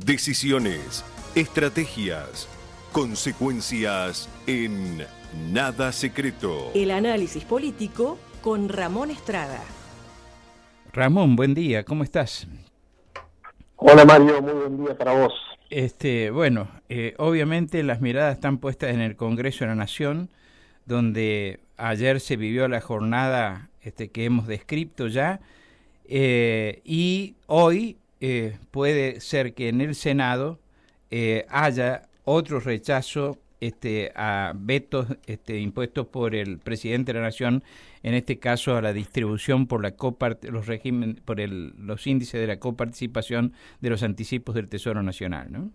Decisiones, estrategias, consecuencias en Nada Secreto. El análisis político con Ramón Estrada. Ramón, buen día, ¿cómo estás? Hola Mario, muy buen día para vos. Obviamente las miradas están puestas en el Congreso de la Nación, donde ayer se vivió la jornada que hemos descrito ya, y hoy puede ser que en el Senado haya otro rechazo a vetos impuestos por el presidente de la Nación, en este caso a la distribución por la los índices de la coparticipación de los anticipos del Tesoro Nacional, ¿no?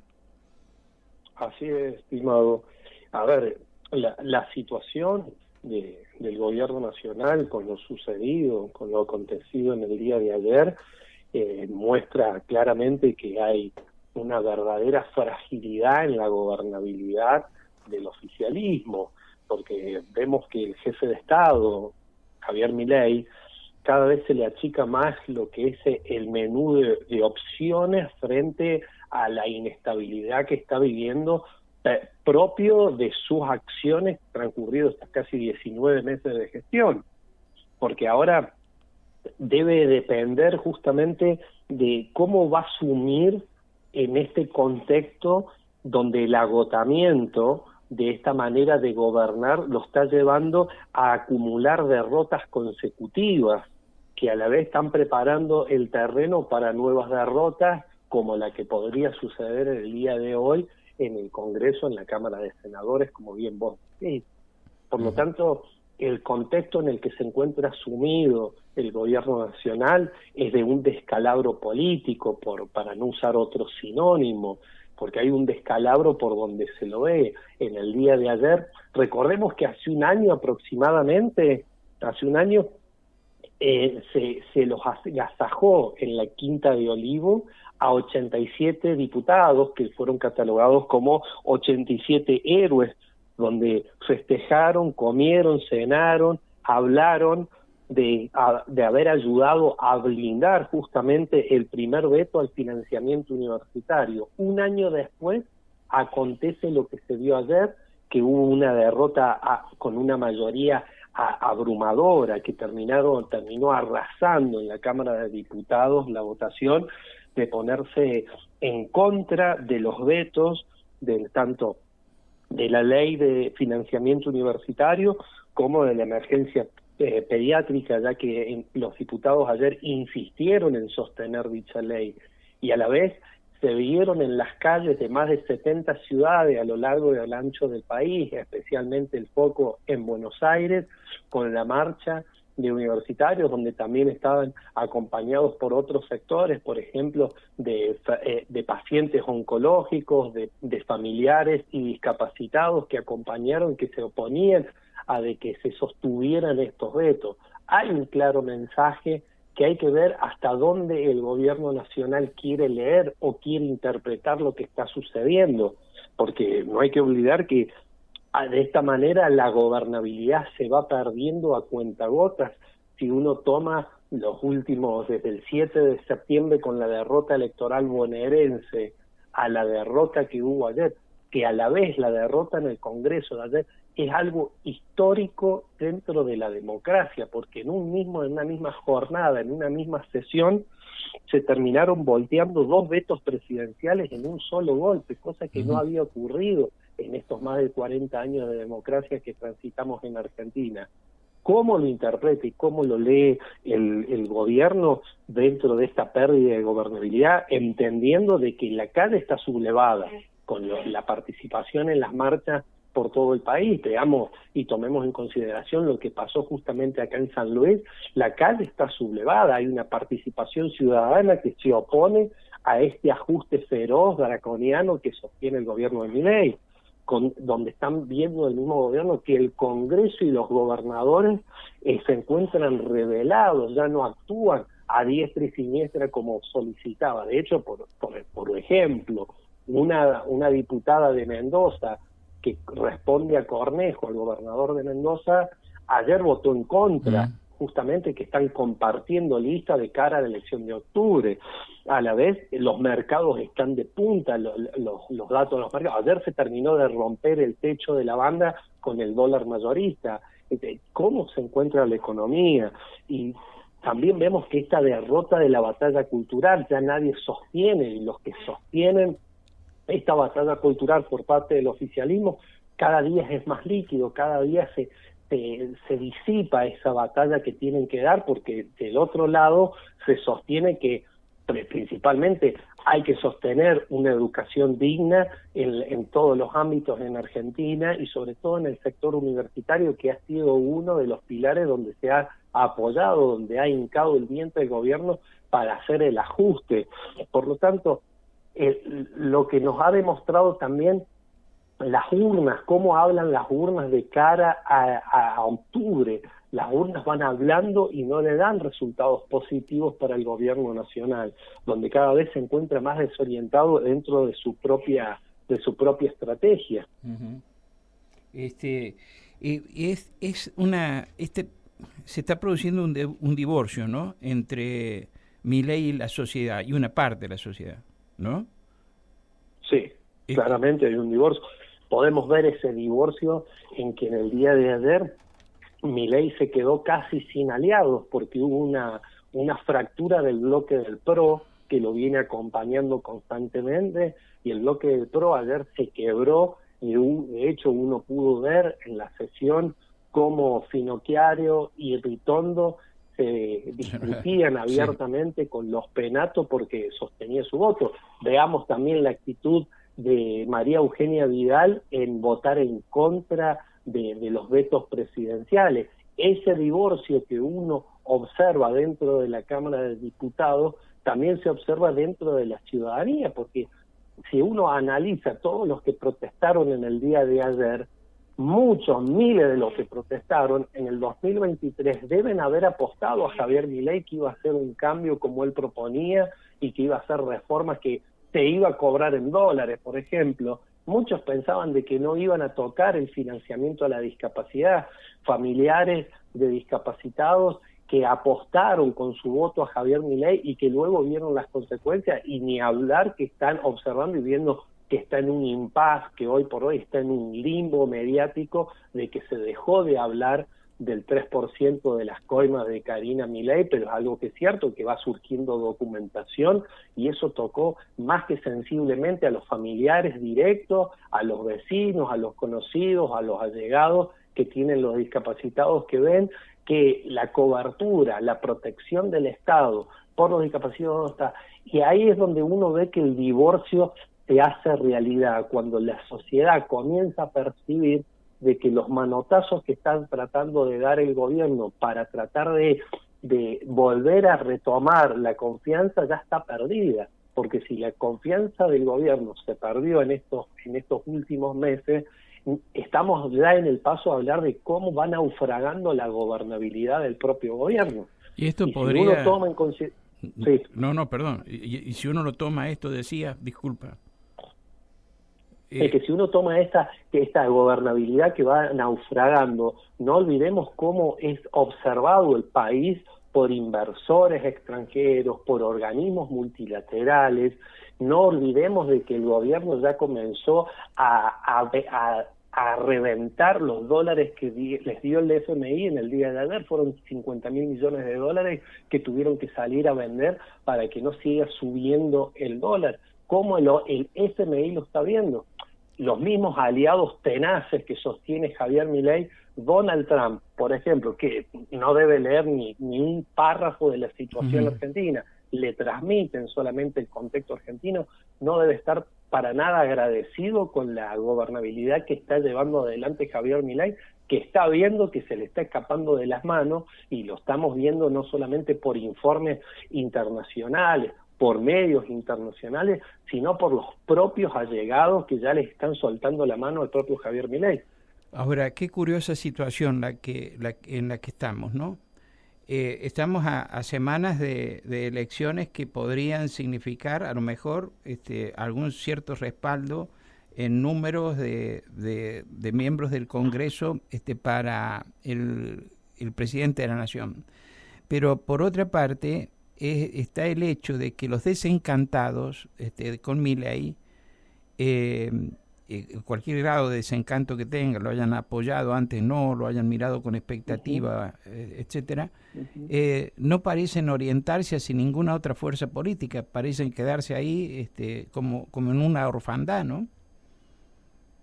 Así es, estimado. A ver, la situación del gobierno nacional con lo sucedido, con lo acontecido en el día de ayer, muestra claramente que hay una verdadera fragilidad en la gobernabilidad del oficialismo, porque vemos que el jefe de Estado, Javier Milei, cada vez se le achica más lo que es el menú de opciones frente a la inestabilidad que está viviendo, propio de sus acciones transcurridos hasta casi 19 meses de gestión, porque ahora debe depender justamente de cómo va a asumir en este contexto donde el agotamiento de esta manera de gobernar lo está llevando a acumular derrotas consecutivas, que a la vez están preparando el terreno para nuevas derrotas, como la que podría suceder el día de hoy en el Congreso, en la Cámara de Senadores, como bien vos decís. Por lo tanto, el contexto en el que se encuentra sumido el gobierno nacional es de un descalabro político, para no usar otro sinónimo, porque hay un descalabro por donde se lo ve. En el día de ayer, recordemos que hace un año aproximadamente, se los agasajó en la Quinta de Olivo a 87 diputados que fueron catalogados como 87 héroes, donde festejaron, comieron, cenaron, hablaron de haber ayudado a blindar justamente el primer veto al financiamiento universitario. Un año después acontece lo que se vio ayer, que hubo una derrota con una mayoría abrumadora que terminó arrasando en la Cámara de Diputados la votación de ponerse en contra de los vetos tanto de la ley de financiamiento universitario como de la emergencia pediátrica, ya que los diputados ayer insistieron en sostener dicha ley y a la vez se vieron en las calles de más de 70 ciudades a lo largo y al ancho del país, especialmente el foco en Buenos Aires, con la marcha de universitarios, donde también estaban acompañados por otros sectores, por ejemplo, de pacientes oncológicos, de familiares y discapacitados que acompañaron, que se oponían a de que se sostuvieran estos vetos. Hay un claro mensaje que hay que ver hasta dónde el gobierno nacional quiere leer o quiere interpretar lo que está sucediendo, porque no hay que olvidar que de esta manera la gobernabilidad se va perdiendo a cuentagotas. Si uno toma los últimos, desde el 7 de septiembre con la derrota electoral bonaerense a la derrota que hubo ayer, que a la vez la derrota en el Congreso de ayer es algo histórico dentro de la democracia, porque en una misma jornada, en una misma sesión, se terminaron volteando 2 vetos presidenciales en un solo golpe, cosa que no había ocurrido en estos más de 40 años de democracia que transitamos en Argentina. ¿Cómo lo interpreta y cómo lo lee el gobierno dentro de esta pérdida de gobernabilidad, entendiendo de que la calle está sublevada con la participación en las marchas por todo el país? Veamos y tomemos en consideración lo que pasó justamente acá en San Luis. La calle está sublevada, hay una participación ciudadana que se opone a este ajuste feroz, draconiano que sostiene el gobierno de Milei, donde están viendo el mismo gobierno que el Congreso y los gobernadores se encuentran rebelados, ya no actúan a diestra y siniestra como solicitaba. De hecho, por ejemplo, una diputada de Mendoza que responde a Cornejo, el gobernador de Mendoza, ayer votó en contra justamente que están compartiendo lista de cara a la elección de octubre. A la vez, los mercados están de punta, los datos de los mercados. Ayer se terminó de romper el techo de la banda con el dólar mayorista. ¿Cómo se encuentra la economía? Y también vemos que esta derrota de la batalla cultural ya nadie sostiene, y los que sostienen esta batalla cultural por parte del oficialismo cada día es más líquido, cada día se disipa esa batalla que tienen que dar, porque del otro lado se sostiene que principalmente hay que sostener una educación digna en todos los ámbitos en Argentina, y sobre todo en el sector universitario, que ha sido uno de los pilares donde se ha apoyado, donde ha hincado el diente el gobierno para hacer el ajuste. Por lo tanto, lo que nos ha demostrado también las urnas, cómo hablan las urnas de cara a octubre. Las urnas van hablando y no le dan resultados positivos para el gobierno nacional, donde cada vez se encuentra más desorientado dentro de su propia estrategia. Uh-huh. Se está produciendo un divorcio, ¿no?, entre Milei y la sociedad, y una parte de la sociedad, ¿no? Sí, claramente hay un divorcio. Podemos ver ese divorcio en que en el día de ayer Milei se quedó casi sin aliados, porque hubo una fractura del bloque del PRO que lo viene acompañando constantemente, y el bloque del PRO ayer se quebró, y de hecho uno pudo ver en la sesión cómo Finocchiaro y Ritondo se discutían abiertamente con los Penato porque sostenía su voto. Veamos también la actitud de María Eugenia Vidal en votar en contra de los vetos presidenciales. Ese divorcio que uno observa dentro de la Cámara de Diputados también se observa dentro de la ciudadanía, porque si uno analiza todos los que protestaron en el día de ayer, muchos, miles de los que protestaron en el 2023 deben haber apostado a Javier Milei, que iba a hacer un cambio como él proponía y que iba a hacer reformas que se iba a cobrar en dólares, por ejemplo. Muchos pensaban de que no iban a tocar el financiamiento a la discapacidad. Familiares de discapacitados que apostaron con su voto a Javier Milei y que luego vieron las consecuencias, y ni hablar que están observando y viendo que está en un impasse, que hoy por hoy está en un limbo mediático, de que se dejó de hablar del 3% de las coimas de Karina Milei, pero es algo que es cierto, que va surgiendo documentación, y eso tocó más que sensiblemente a los familiares directos, a los vecinos, a los conocidos, a los allegados que tienen los discapacitados, que ven que la cobertura, la protección del Estado por los discapacitados no está. Y ahí es donde uno ve que el divorcio se hace realidad, cuando la sociedad comienza a percibir de que los manotazos que están tratando de dar el gobierno para tratar de volver a retomar la confianza ya está perdida, porque si la confianza del gobierno se perdió en estos últimos meses, estamos ya en el paso a hablar de cómo va naufragando la gobernabilidad del propio gobierno. Y esto podría... Si uno toma en sí. No, perdón. Y si uno lo toma esto, decía, disculpa. Es que si uno toma esta gobernabilidad que va naufragando, no olvidemos cómo es observado el país por inversores extranjeros, por organismos multilaterales. No olvidemos de que el gobierno ya comenzó a reventar los dólares que les dio el FMI en el día de ayer. Fueron 50.000 millones de dólares que tuvieron que salir a vender para que no siga subiendo el dólar. ¿Cómo el FMI lo está viendo? Los mismos aliados tenaces que sostiene Javier Milei, Donald Trump, por ejemplo, que no debe leer ni un párrafo de la situación argentina, le transmiten solamente el contexto argentino, no debe estar para nada agradecido con la gobernabilidad que está llevando adelante Javier Milei, que está viendo que se le está escapando de las manos, y lo estamos viendo no solamente por informes internacionales, por medios internacionales, sino por los propios allegados que ya le están soltando la mano al propio Javier Milei. Ahora, qué curiosa situación en la que estamos, ¿no? Estamos a semanas de elecciones que podrían significar, a lo mejor, algún cierto respaldo en números de miembros del Congreso para el el presidente de la nación. Pero por otra parte está el hecho de que los desencantados con Milei, cualquier grado de desencanto que tenga, lo hayan apoyado antes, no, lo hayan mirado con expectativa, etcétera, no parecen orientarse hacia ninguna otra fuerza política, parecen quedarse ahí como en una orfandad, ¿no?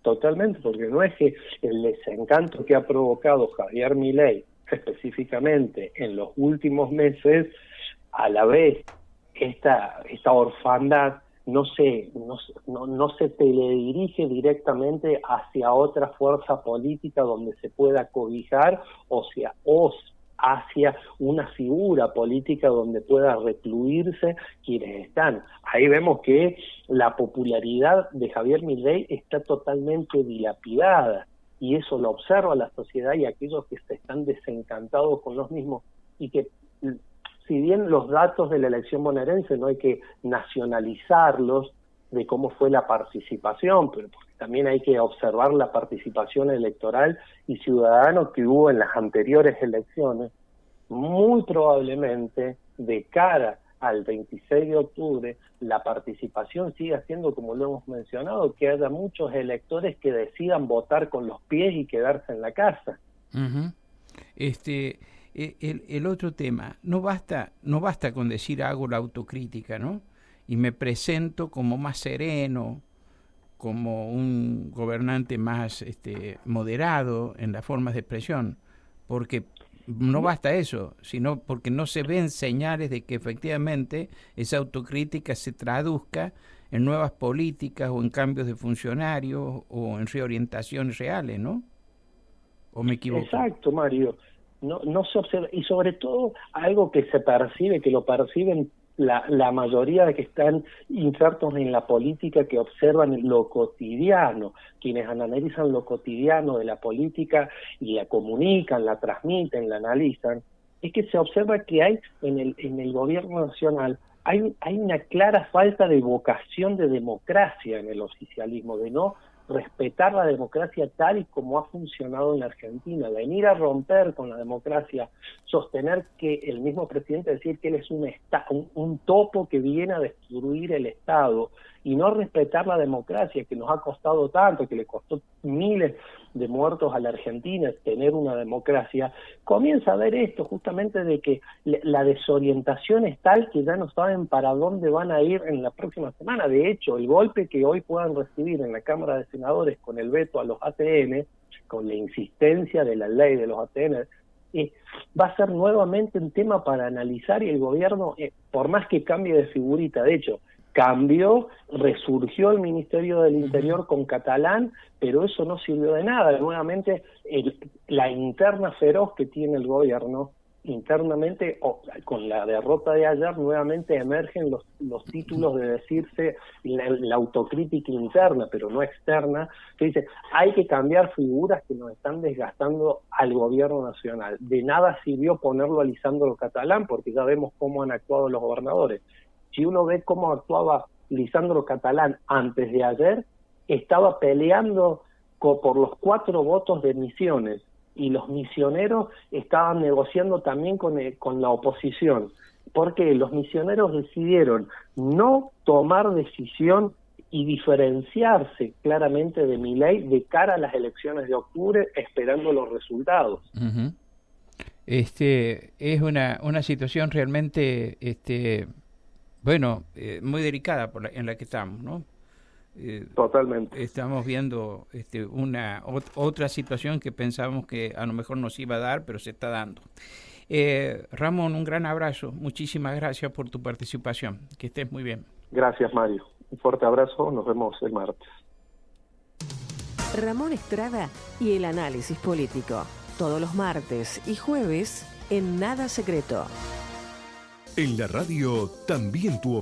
Totalmente, porque no es que el desencanto que ha provocado Javier Milei específicamente en los últimos meses, a la vez esta orfandad no se teledirige directamente hacia otra fuerza política donde se pueda cobijar o hacia una figura política donde pueda recluirse quienes están. Ahí vemos que la popularidad de Javier Milei está totalmente dilapidada, y eso lo observa la sociedad y aquellos que se están desencantados con los mismos, y que si bien los datos de la elección bonaerense no hay que nacionalizarlos de cómo fue la participación, pero también hay que observar la participación electoral y ciudadana que hubo en las anteriores elecciones, muy probablemente de cara al 26 de octubre la participación siga siendo, como lo hemos mencionado, que haya muchos electores que decidan votar con los pies y quedarse en la casa. Uh-huh. El otro tema, no basta con decir hago la autocrítica, ¿no? Y me presento como más sereno, como un gobernante más moderado en las formas de expresión, porque no basta eso, sino porque no se ven señales de que efectivamente esa autocrítica se traduzca en nuevas políticas o en cambios de funcionarios o en reorientaciones reales, ¿no? ¿O me equivoco? Exacto, Mario. No se observa, y sobre todo algo que se percibe, que lo perciben la mayoría de que están insertos en la política, que observan lo cotidiano, quienes analizan lo cotidiano de la política y la comunican, la transmiten, la analizan, es que se observa que hay en el gobierno nacional hay una clara falta de vocación de democracia en el oficialismo, de no respetar la democracia tal y como ha funcionado en la Argentina, venir a romper con la democracia, sostener que el mismo presidente decir que él es un topo que viene a destruir el Estado, y no respetar la democracia que nos ha costado tanto, que le costó miles de muertos a la Argentina tener una democracia. Comienza a ver esto justamente de que la desorientación es tal que ya no saben para dónde van a ir en la próxima semana. De hecho, el golpe que hoy puedan recibir en la Cámara de Senadores con el veto a los ATN, con la insistencia de la ley de los ATN, va a ser nuevamente un tema para analizar, y el gobierno, por más que cambie de figurita, de hecho, resurgió el Ministerio del Interior con Catalán, pero eso no sirvió de nada. Nuevamente, la interna feroz que tiene el gobierno, internamente, con la derrota de ayer, nuevamente emergen los títulos de decirse la autocrítica interna, pero no externa, que dice, hay que cambiar figuras que nos están desgastando al gobierno nacional. De nada sirvió ponerlo a Lisandro Catalán, porque ya vemos cómo han actuado los gobernadores. Si uno ve cómo actuaba Lisandro Catalán antes de ayer, estaba peleando por los 4 votos de Misiones, y los misioneros estaban negociando también con la oposición, porque los misioneros decidieron no tomar decisión y diferenciarse claramente de Milei de cara a las elecciones de octubre, esperando los resultados. Uh-huh. Es una situación realmente muy delicada en la que estamos, ¿no? Totalmente. Estamos viendo otra situación que pensábamos que a lo mejor nos iba a dar, pero se está dando. Ramón, un gran abrazo. Muchísimas gracias por tu participación. Que estés muy bien. Gracias, Mario. Un fuerte abrazo. Nos vemos el martes. Ramón Estrada y el análisis político. Todos los martes y jueves en Nada Secreto. En la radio también tu